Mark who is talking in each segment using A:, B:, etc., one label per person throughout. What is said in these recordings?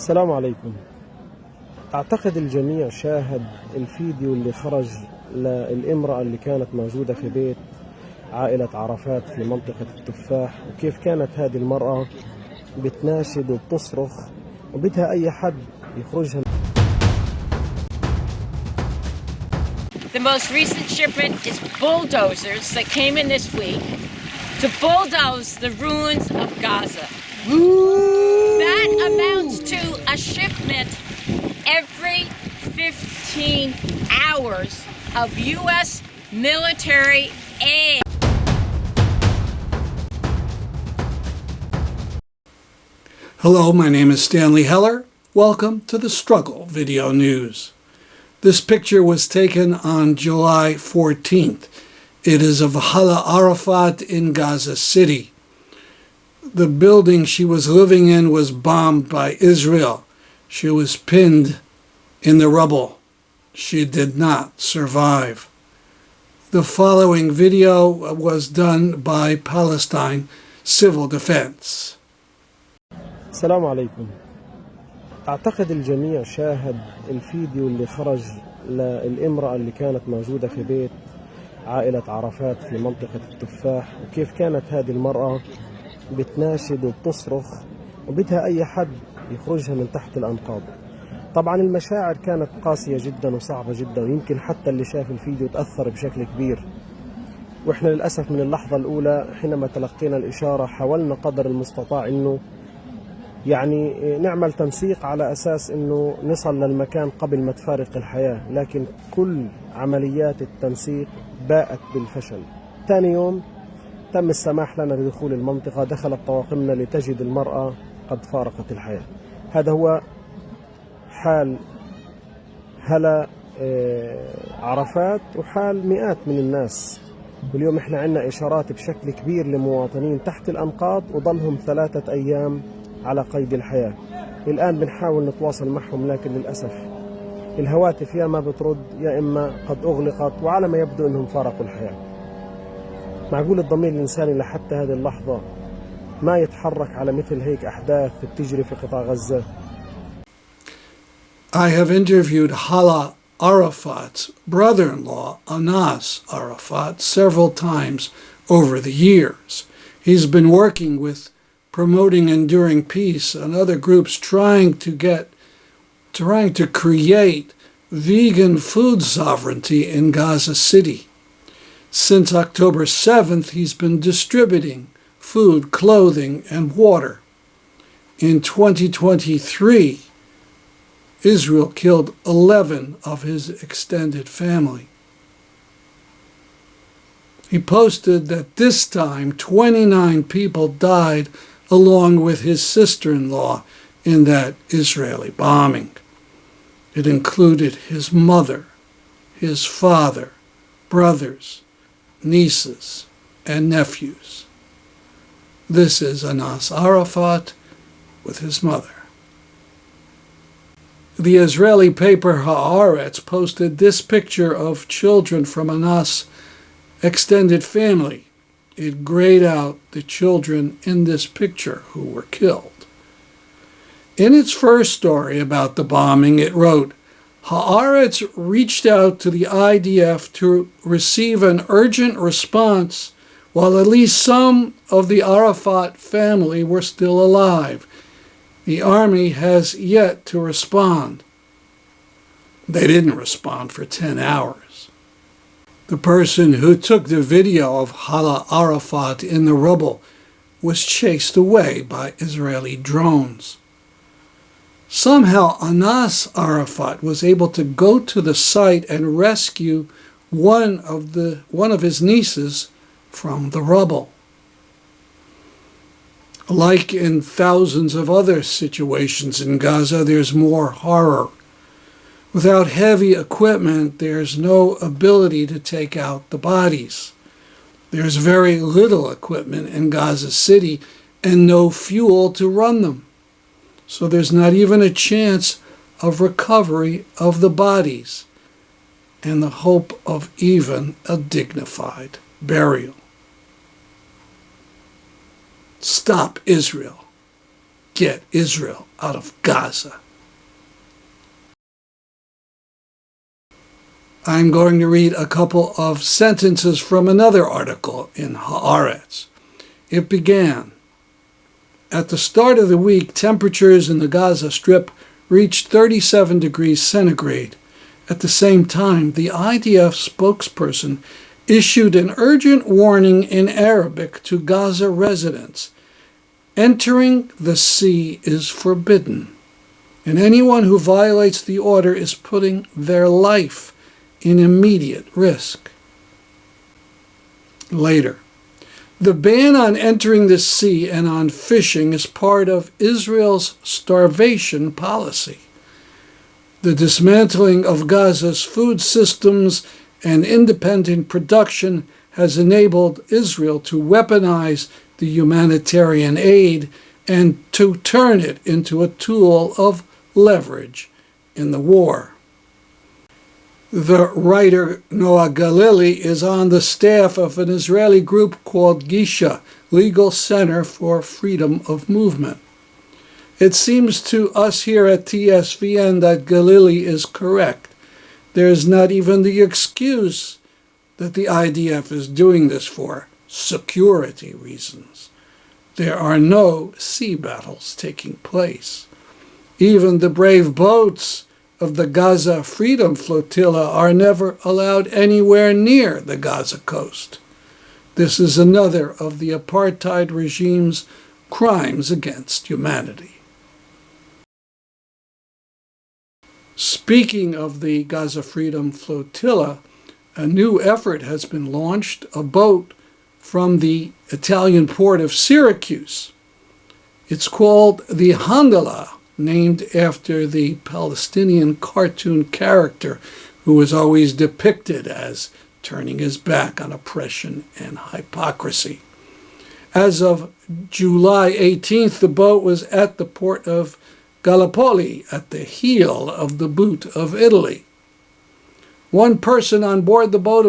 A: السلام عليكم. أعتقد الجميع شاهد الفيديو اللي خرج للإمرأة اللي كانت موجودة في بيت عائلة عرفات في منطقة التفاح، وكيف كانت هذه المرأة بتناشد وبتصرخ وبدها أي حد يخرجها.
B: The most recent shipment is bulldozers that came in this week to bulldoze the ruins of Gaza. That amounts to a shipment every 15 hours of U.S. military aid.
C: Hello, my name is Stanley Heller. Welcome to the Struggle Video News. This picture was taken on July 14th. It is of Hala Arafat in Gaza City. The building she was living in was bombed by Israel. She was pinned in the rubble. She did not survive. The following video was done by Palestine Civil Defense.
A: السلام عليكم. أعتقد الجميع شاهد الفيديو اللي خرج للإمرأة اللي كانت موجودة في بيت عائلة عرفات في منطقة التفاح، وكيف كانت هذه المرأة بتناشد وبتصرخ وبدها أي حد يخرجها من تحت الأنقاض. طبعا المشاعر كانت قاسية جدا وصعبة جدا، ويمكن حتى اللي شاف الفيديو تأثر بشكل كبير. وإحنا للأسف من اللحظة الأولى حينما تلقينا الإشارة حاولنا قدر المستطاع إنه نعمل تنسيق على أساس إنه نصل للمكان قبل ما تفارق الحياة، لكن كل عمليات التنسيق باءت بالفشل. ثاني يوم تم السماح لنا بدخول المنطقة، دخلت طواقمنا لتجد المرأة قد فارقت الحياة. هذا هو حال هلا عرفات وحال مئات من الناس. واليوم احنا عندنا إشارات بشكل كبير لمواطنين تحت الأنقاض وظلهم 3 أيام على قيد الحياة. الآن بنحاول نتواصل معهم، لكن للأسف الهواتف يا ما بترد يا إما قد أغلقت، وعلى ما يبدو أنهم فارقوا الحياة. معقول الضمير الإنساني لحتى هذه اللحظة ما يتحرك على مثل هيك أحداث بتجري في قطاع غزة؟
C: I have interviewed Hala Arafat's brother-in-law, Anas Arafat, several times over the years. He's been working with Promoting Enduring Peace and other groups trying to create vegan food sovereignty in Gaza City. Since October 7th, he's been distributing food, clothing, and water. In 2023, Israel killed 11 of his extended family. He posted that this time 29 people died along with his sister-in-law in that Israeli bombing. It included his mother, his father, brothers, nieces, and nephews. This is Anas Arafat with his mother. The Israeli paper Haaretz posted this picture of children from Anas' extended family. It grayed out the children in this picture who were killed. In its first story about the bombing, it wrote, Haaretz reached out to the IDF to receive an urgent response while at least some of the Arafat family were still alive. The army has yet to respond. They didn't respond for 10 hours. The person who took the video of Hala Arafat in the rubble was chased away by Israeli drones. Somehow Anas Arafat was able to go to the site and rescue one of his nieces from the rubble. Like in thousands of other situations in Gaza, there's more horror. Without heavy equipment, there's no ability to take out the bodies. There's very little equipment in Gaza City and no fuel to run them. So there's not even a chance of recovery of the bodies and the hope of even a dignified burial. Stop Israel. get Israel out of Gaza. I'm going to read a couple of sentences from another article in Haaretz. It began, "At the start of the week, temperatures in the Gaza Strip reached 37 degrees centigrade. At the same time, the IDF spokesperson issued an urgent warning in Arabic to Gaza residents. Entering the sea is forbidden, and anyone who violates the order is putting their life in immediate risk." Later, "The ban on entering the sea and on fishing is part of Israel's starvation policy. The dismantling of Gaza's food systems and independent production has enabled Israel to weaponize the humanitarian aid and to turn it into a tool of leverage in the war." The writer Noah Galili is on the staff of an Israeli group called Gisha, Legal Center for Freedom of Movement. It seems to us here at TSVN that Galili is correct. There is not even the excuse that the IDF is doing this for security reasons. There are no sea battles taking place. Even the brave boats of the Gaza Freedom Flotilla are never allowed anywhere near the Gaza coast. This is another of the apartheid regime's crimes against humanity. Speaking of the Gaza Freedom Flotilla, a new effort has been launched, a boat from the Italian port of Syracuse. It's called the Handala, named after the Palestinian cartoon character who was always depicted as turning his back on oppression and hypocrisy. As of July 18th, the boat was at the port of Gallipoli, at the heel of the boot of Italy. One person on board the boat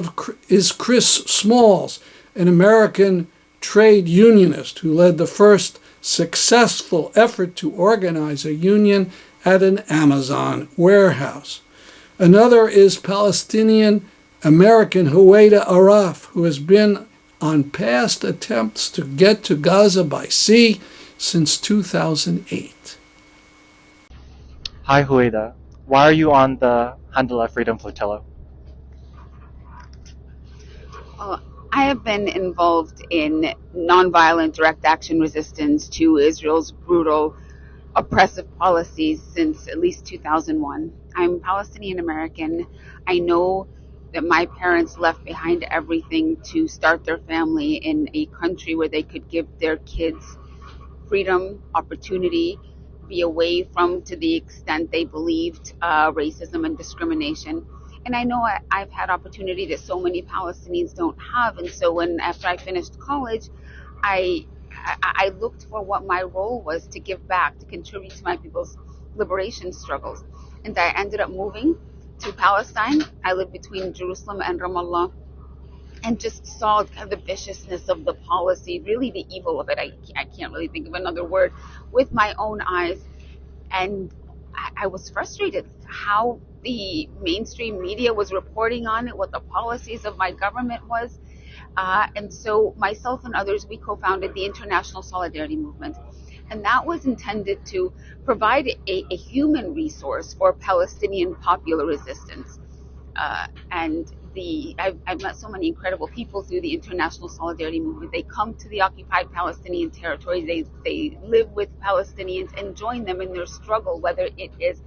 C: is Chris Smalls, an American trade unionist who led the first successful effort to organize a union at an Amazon warehouse. Another is Palestinian American Huwaida Araf, who has been on past attempts to get to Gaza by sea since 2008.
D: Hi, Hueda. Why are you on the Handala Freedom Flotilla?
E: I have been involved in nonviolent direct action resistance to Israel's brutal, oppressive policies since at least 2001. I'm Palestinian American. I know that my parents left behind everything to start their family in a country where they could give their kids freedom, opportunity, be away from, to the extent they believed, racism and discrimination. And I know I've had opportunity that so many Palestinians don't have. And so after I finished college, I looked for what my role was to give back, to contribute to my people's liberation struggles. And I ended up moving to Palestine. I lived between Jerusalem and Ramallah, and just saw kind of the viciousness of the policy, really the evil of it. I can't really think of another word, with my own eyes. And I was frustrated how the mainstream media was reporting on it, what the policies of my government was. And so myself and others, we co-founded the International Solidarity Movement. And that was intended to provide a human resource for Palestinian popular resistance. I've met so many incredible people through the International Solidarity Movement. They come to the occupied Palestinian territories. They live with Palestinians and join them in their struggle, whether it is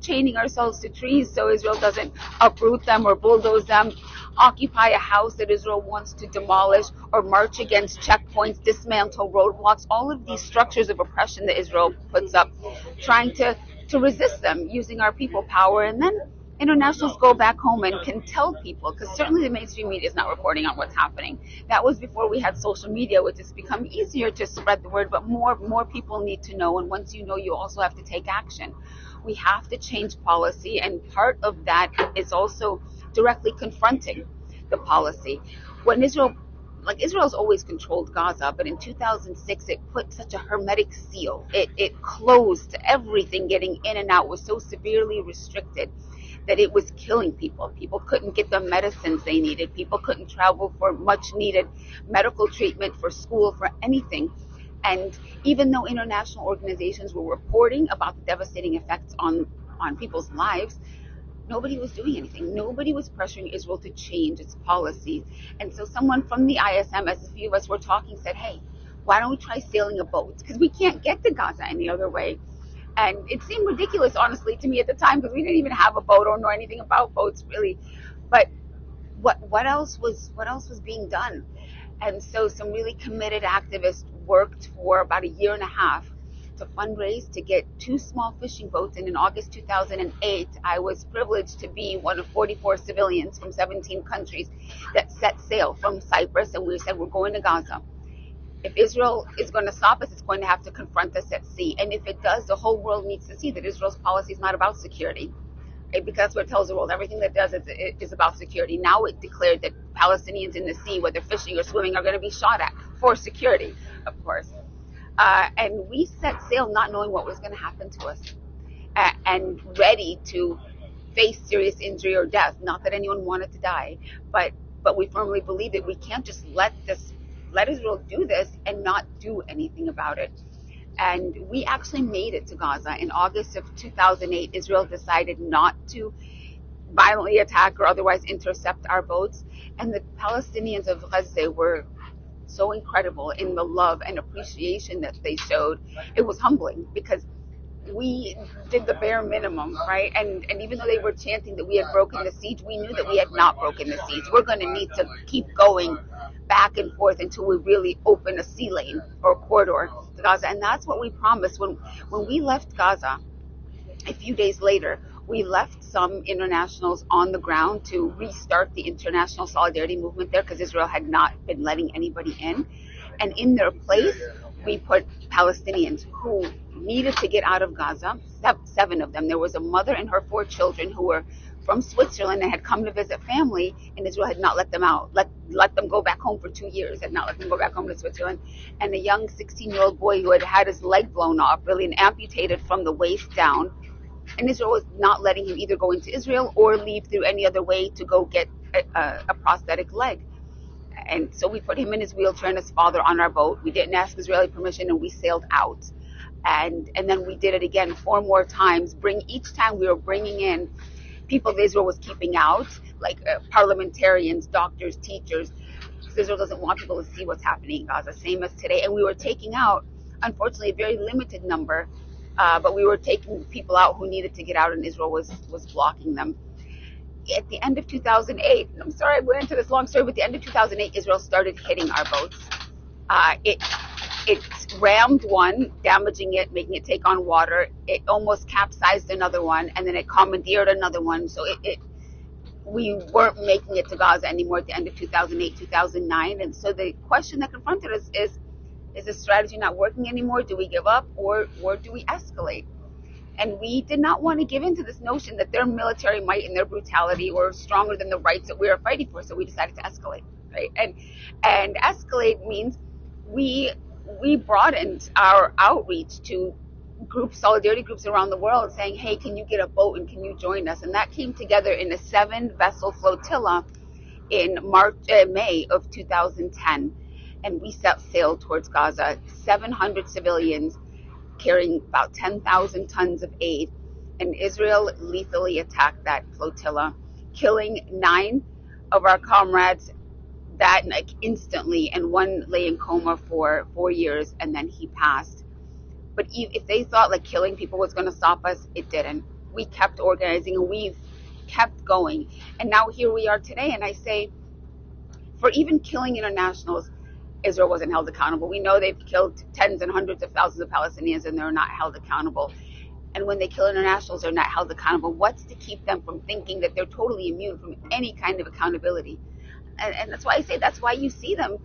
E: chaining ourselves to trees so Israel doesn't uproot them or bulldoze them, occupy a house that Israel wants to demolish, or march against checkpoints, dismantle roadblocks, all of these structures of oppression that Israel puts up, trying to resist them using our people power. And then internationals go back home and can tell people, because certainly the mainstream media is not reporting on what's happening. That was before we had social media, which has become easier to spread the word, but more people need to know. And once you know, you also have to take action. We have to change policy, and part of that is also directly confronting the policy. When Israel like Israel's always controlled Gaza, but in 2006 it put such a hermetic seal. It closed everything. Getting in and out was so severely restricted that it was killing people. People couldn't get the medicines they needed. People couldn't travel for much needed medical treatment, for school, for anything. And even though international organizations were reporting about the devastating effects on people's lives, nobody was doing anything. Nobody was pressuring Israel to change its policies. And so someone from the ISM, as a few of us were talking, said, hey, why don't we try sailing a boat? Because we can't get to Gaza any other way. And it seemed ridiculous, honestly, to me at the time, because we didn't even have a boat or know anything about boats, really. But what else was being done? And so some really committed activists worked for about a year and a half to fundraise to get 2 small fishing boats. And in August 2008, I was privileged to be one of 44 civilians from 17 countries that set sail from Cyprus. And we said, we're going to Gaza. If Israel is going to stop us, it's going to have to confront us at sea. And if it does, the whole world needs to see that Israel's policy is not about security. Right? Because that's what it tells the world. Everything that does is about security. Now it declared that Palestinians in the sea, whether fishing or swimming, are going to be shot at for security, of course. And we set sail not knowing what was going to happen to us, and ready to face serious injury or death. Not that anyone wanted to die, but we firmly believe that we can't just let Israel do this and not do anything about it. And we actually made it to Gaza. In August of 2008, Israel decided not to violently attack or otherwise intercept our boats. And the Palestinians of Gaza were so incredible in the love and appreciation that they showed. It was humbling because we did the bare minimum, right? And even though they were chanting that we had broken the siege, we knew that we had not broken the siege. We're going to need to keep going back and forth until we really open a sea lane or a corridor to Gaza. And that's what we promised. When we left Gaza, a few days later, we left some internationals on the ground to restart the international solidarity movement there, because Israel had not been letting anybody in. And in their place, we put Palestinians who needed to get out of Gaza, 7 of them. There was a mother and her 4 children who were from Switzerland and had come to visit family, and Israel had not let them out, let them go back home for 2 years, had not let them go back home to Switzerland. And a young 16-year-old boy who had had his leg blown off, really, and amputated from the waist down. And Israel was not letting him either go into Israel or leave through any other way to go get a prosthetic leg. And so we put him in his wheelchair and his father on our boat. We didn't ask Israeli permission, and we sailed out. And then we did it again 4 more times. Each time we were bringing in people that Israel was keeping out, like parliamentarians, doctors, teachers. Because Israel doesn't want people to see what's happening in Gaza, same as today. And we were taking out, unfortunately, a very limited number, but we were taking people out who needed to get out, and Israel was blocking them. At the end of 2008, I'm sorry I went into this long story, but at the end of 2008, Israel started hitting our boats. It rammed one, damaging it, making it take on water. It almost capsized another one, and then it commandeered another one. So we weren't making it to Gaza anymore at the end of 2008, 2009. And so the question that confronted us is this strategy not working anymore? Do we give up, or do we escalate? And we did not want to give in to this notion that their military might and their brutality were stronger than the rights that we were fighting for. So we decided to escalate, right? And escalate means we broadened our outreach to solidarity groups around the world, saying, hey, can you get a boat and can you join us? And that came together in a 7-vessel flotilla in May of 2010. And we set sail towards Gaza, 700 civilians carrying about 10,000 tons of aid. And Israel lethally attacked that flotilla, killing 9 of our comrades instantly, and one lay in coma for 4 years, and then he passed. But if they thought killing people was going to stop us, it didn't. We kept organizing, and we've kept going. And now here we are today, and I say, for even killing internationals, Israel wasn't held accountable. We know they've killed tens and hundreds of thousands of Palestinians, and they're not held accountable. And when they kill internationals, they're not held accountable. What's to keep them from thinking that they're totally immune from any kind of accountability? And that's why I say, that's why you see them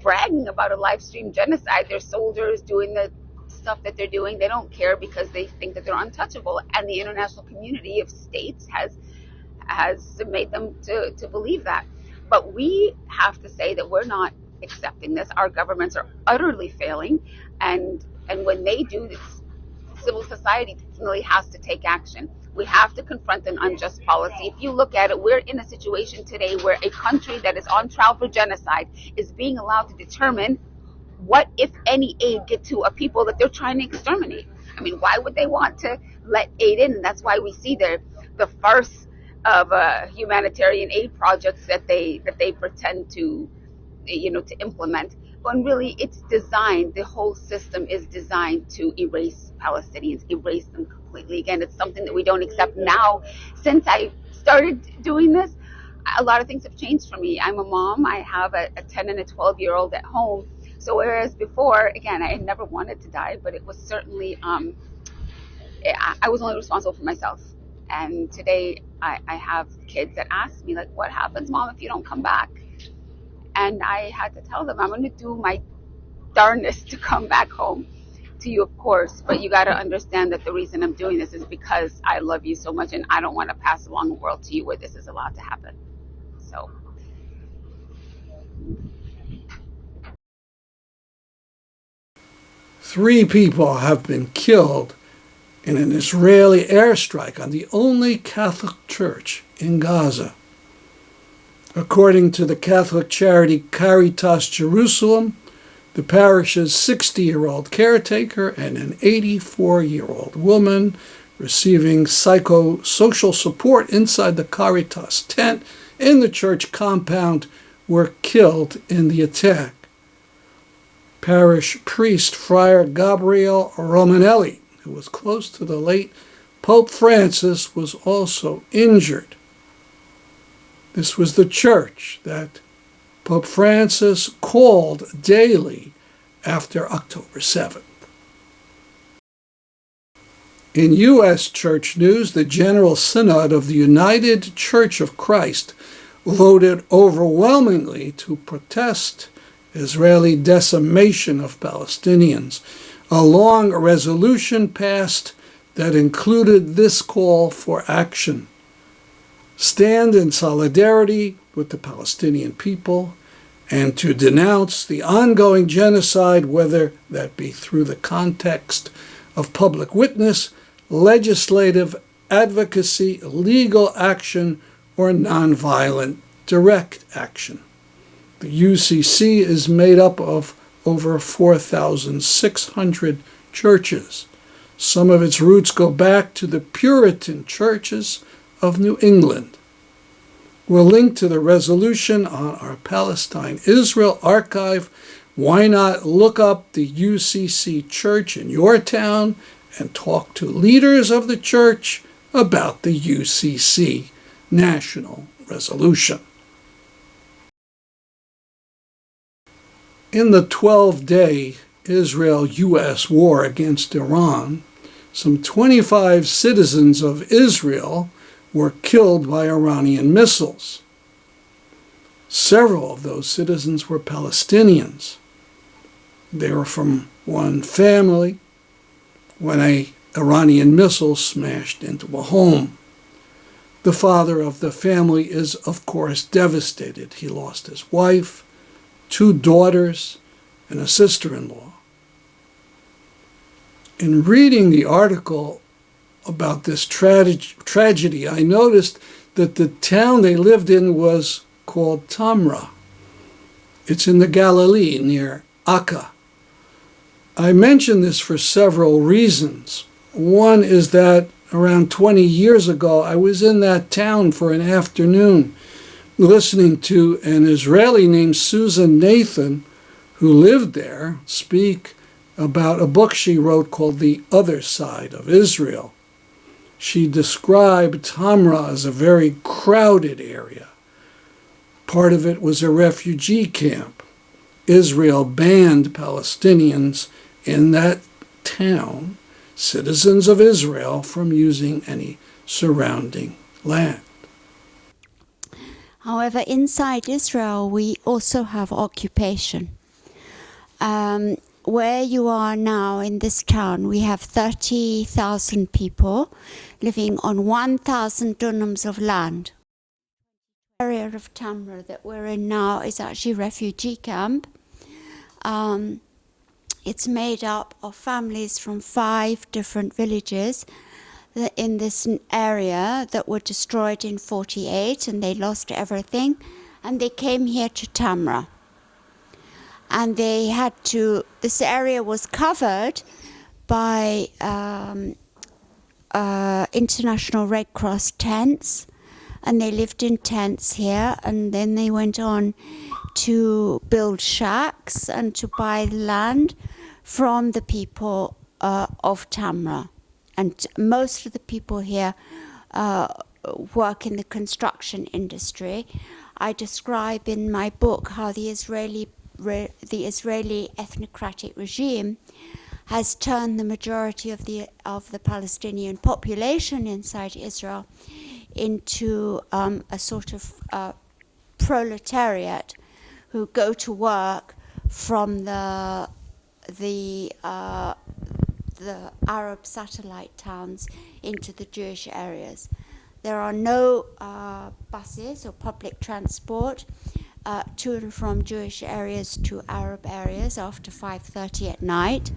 E: bragging about a live stream genocide. They're soldiers doing the stuff that they're doing. They don't care because they think that they're untouchable. And the international community of states has made them to believe that. But we have to say that we're not accepting this. Our governments are utterly failing, and when they do this, civil society really has to take action. We have to confront an unjust policy. If you look at it, we're in a situation today where a country that is on trial for genocide is being allowed to determine what, if any, aid get to a people that they're trying to exterminate. I mean, why would they want to let aid in? And that's why we see the farce of humanitarian aid projects that they pretend to, to implement. When really it's designed, the whole system is designed to erase Palestinians, erase them completely. Again, it's something that we don't accept now. Since I started doing this, a lot of things have changed for me. I'm a mom. I have a 10 and a 12-year-old at home. So whereas before, again, I had never wanted to die, but it was certainly, I was only responsible for myself. And today I have kids that ask me, like, what happens, Mom, if you don't come back? And I had to tell them, I'm going to do my darndest to come back home to you, of course. But you got to understand that the reason I'm doing this is because I love you so much, and I don't want to pass along a world to you where this is allowed to happen. So.
C: Three people have been killed in an Israeli airstrike on the only Catholic church in Gaza. According to the Catholic charity Caritas Jerusalem, the parish's 60-year-old caretaker and an 84-year-old woman receiving psychosocial support inside the Caritas tent in the church compound were killed in the attack. Parish priest Friar Gabriel Romanelli, who was close to the late Pope Francis, was also injured. This was the church that Pope Francis called daily after October 7th. In U.S. church news, the General Synod of the United Church of Christ voted overwhelmingly to protest Israeli decimation of Palestinians. A long resolution passed that included this call for action. Stand in solidarity with the Palestinian people and to denounce the ongoing genocide, whether that be through the context of public witness, legislative advocacy, legal action, or nonviolent direct action. The UCC is made up of over 4,600 churches. Some of its roots go back to the Puritan churches of New England. We'll link to the resolution on our Palestine-Israel archive. Why not look up the UCC church in your town and talk to leaders of the church about the UCC national resolution. In the 12-day Israel-U.S. war against Iran, some 25 citizens of Israel were killed by Iranian missiles. Several of those citizens were Palestinians. They were from one family when an Iranian missile smashed into a home. The father of the family is, of course, devastated. He lost his wife, 2 daughters, and a sister-in-law. In reading the article about this tragedy, I noticed that the town they lived in was called Tamra. It's in the Galilee near Akka. I mention this for several reasons. One is that around 20 years ago, I was in that town for an afternoon listening to an Israeli named Susan Nathan, who lived there, speak about a book she wrote called The Other Side of Israel. She described Tamra as a very crowded area. Part of it was a refugee camp. Israel banned Palestinians in that town, citizens of Israel, from using any surrounding land.
F: However, inside Israel, we also have occupation. Where you are now in this town, we have 30,000 people living on 1,000 dunams of land. The area of Tamra that we're in now is actually a refugee camp. It's made up of families from 5 different villages in this area that were destroyed in 48, and they lost everything, and they came here to Tamra. And they had to, this area was covered by International Red Cross tents, and they lived in tents here, and then they went on to build shacks and to buy land from the people of Tamra. And most of the people here work in the construction industry. I describe in my book how the Israeli ethnocratic regime has turned the majority of the Palestinian population inside Israel into a sort of proletariat who go to work from the Arab satellite towns into the Jewish areas. There are no buses or public transport to and from Jewish areas to Arab areas after 5:30 at night.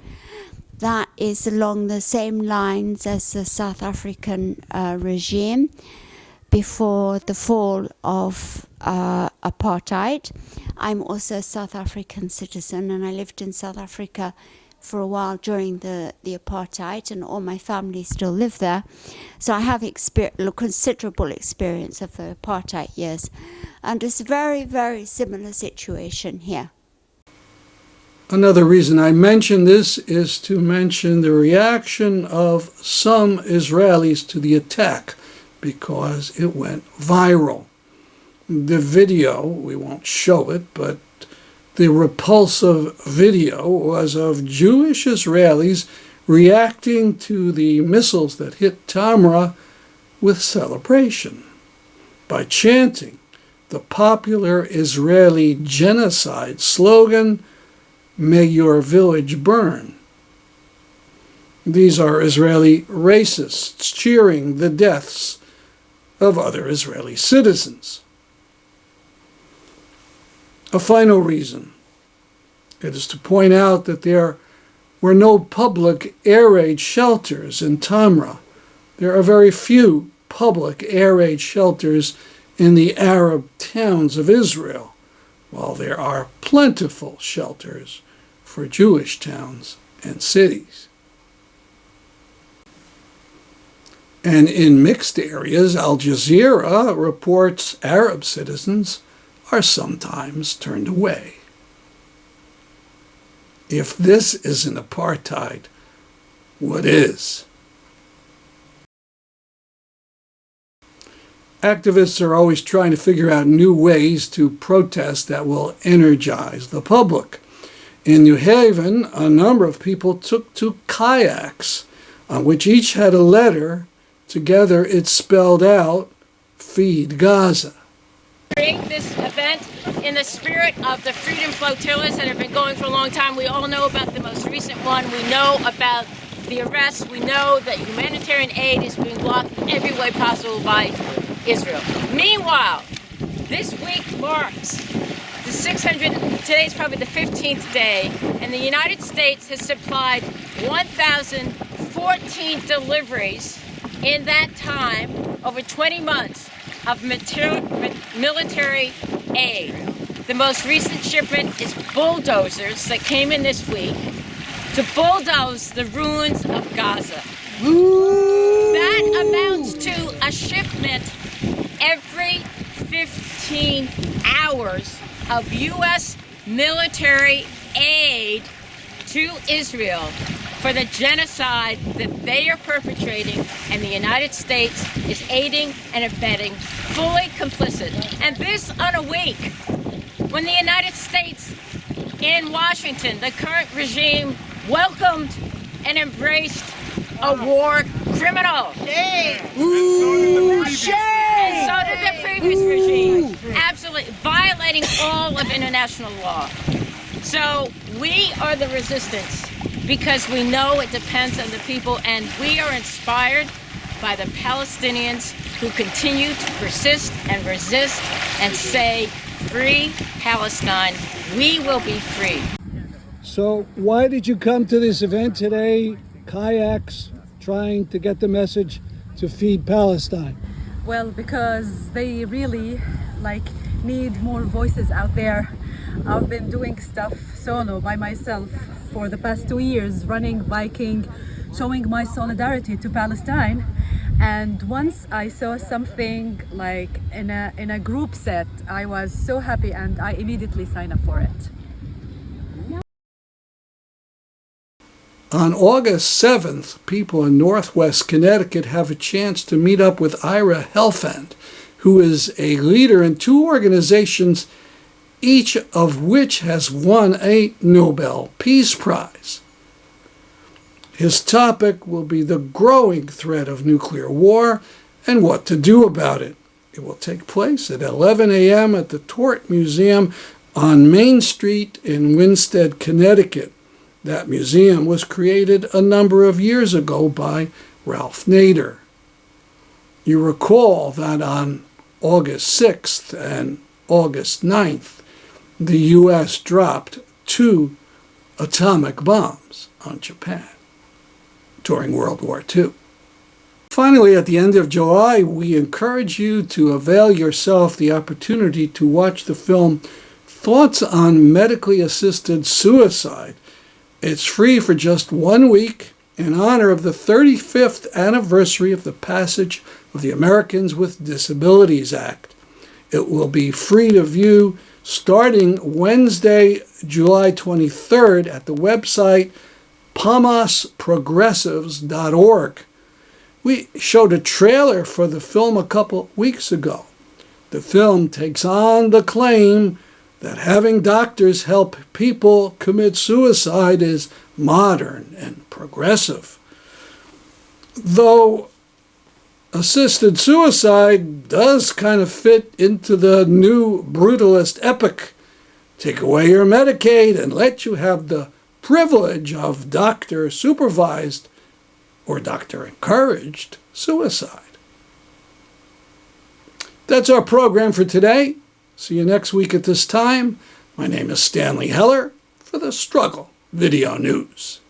F: That is along the same lines as the South African regime before the fall of apartheid. I'm also a South African citizen, and I lived in South Africa for a while during the apartheid, and all my family still live there. So I have considerable experience of the apartheid years. And it's a very, very similar situation here.
C: Another reason I mention this is to mention the reaction of some Israelis to the attack, because it went viral. The video, we won't show it, but the repulsive video was of Jewish Israelis reacting to the missiles that hit Tamra with celebration by chanting the popular Israeli genocide slogan, "May your village burn." These are Israeli racists cheering the deaths of other Israeli citizens. A final reason, it is to point out that there were no public air raid shelters in Tamra. There are very few public air raid shelters in the Arab towns of Israel, while there are plentiful shelters for Jewish towns and cities. And in mixed areas, Al Jazeera reports Arab citizens are sometimes turned away. If this isn't apartheid, what is? Activists are always trying to figure out new ways to protest that will energize the public. In New Haven, a number of people took to kayaks, on which each had a letter. Together it spelled out, "Feed Gaza."
B: Create this event in the spirit of the freedom flotillas that have been going for a long time. We all know about the most recent one. We know about the arrests. We know that humanitarian aid is being blocked in every way possible by Israel. Meanwhile, this week marks the 600, today's probably the 15th day, and the United States has supplied 1,014 deliveries in that time, over 20 months, of military aid. The most recent shipment is bulldozers that came in this week to bulldoze the ruins of Gaza. That amounts to a shipment every 15 hours of U.S. military aid to Israel for the genocide that they are perpetrating, and the United States is aiding and abetting, fully complicit. And this on a week when the United States in Washington, the current regime, welcomed and embraced a war criminal. Shame! Ooh, shame! And so did the previous regime. Absolutely violating all of international law. So we are the resistance, because we know it depends on the people, and we are inspired by the Palestinians who continue to persist and resist and say, "Free Palestine, we will be free."
C: So why did you come to this event today? Kayaks, trying to get the message to feed Palestine.
G: Well, because they really need more voices out there. I've been doing stuff solo by myself for the past 2 years, running, biking, showing my solidarity to Palestine. And once I saw something like in a group set, I was so happy and I immediately signed up for it.
C: On August 7th, people in Northwest Connecticut have a chance to meet up with Ira Helfand, who is a leader in 2 organizations, each of which has won a Nobel Peace Prize. His topic will be the growing threat of nuclear war and what to do about it. It will take place at 11 a.m. at the Tort Museum on Main Street in Winsted, Connecticut. That museum was created a number of years ago by Ralph Nader. You recall that on August 6th and August 9th, the U.S. dropped 2 atomic bombs on Japan during World War II. Finally, at the end of July, we encourage you to avail yourself the opportunity to watch the film Thoughts on Medically Assisted Suicide. It's free for just 1 week in honor of the 35th anniversary of the passage of the Americans with Disabilities Act. It will be free to view starting Wednesday, July 23rd at the website PamasProgressives.org. We showed a trailer for the film a couple weeks ago. The film takes on the claim that having doctors help people commit suicide is modern and progressive. Though assisted suicide does kind of fit into the new brutalist epic. Take away your Medicaid and let you have the privilege of doctor-supervised or doctor-encouraged suicide. That's our program for today. See you next week at this time. My name is Stanley Heller for the Struggle Video News.